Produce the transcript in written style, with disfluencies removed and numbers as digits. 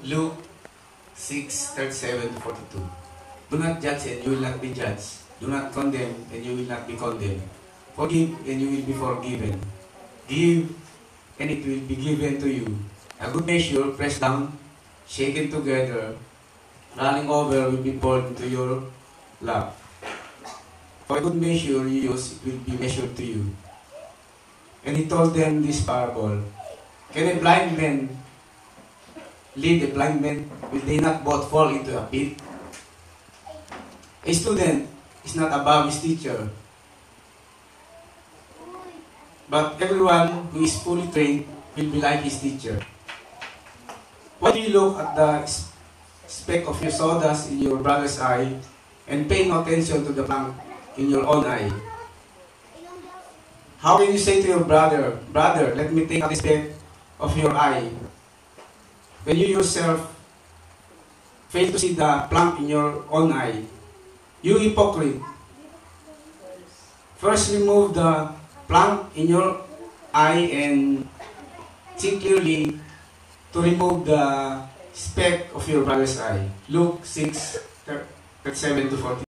Luke 6:37-42. Do not judge and you will not be judged. Do not condemn and you will not be condemned. Forgive and you will be forgiven. Give and it will be given to you. A good measure, pressed down, shaken together, running over will be poured into your lap. For a good measure you use, it will be measured to you. And he told them this parable. Can a blind man lead a blind man? Will they not both fall into a pit? A student is not above his teacher, but everyone who is fully trained will be like his teacher. Why do you look at the speck of your sawdust in your brother's eye and pay no attention to the plank in your own eye? How can you say to your brother, "Brother, let me take out the speck of your eye," when you yourself fail to see the plank in your own eye? You hypocrite! First remove the plank in your eye and see clearly to remove the speck of your brother's eye. Luke 6:37-40.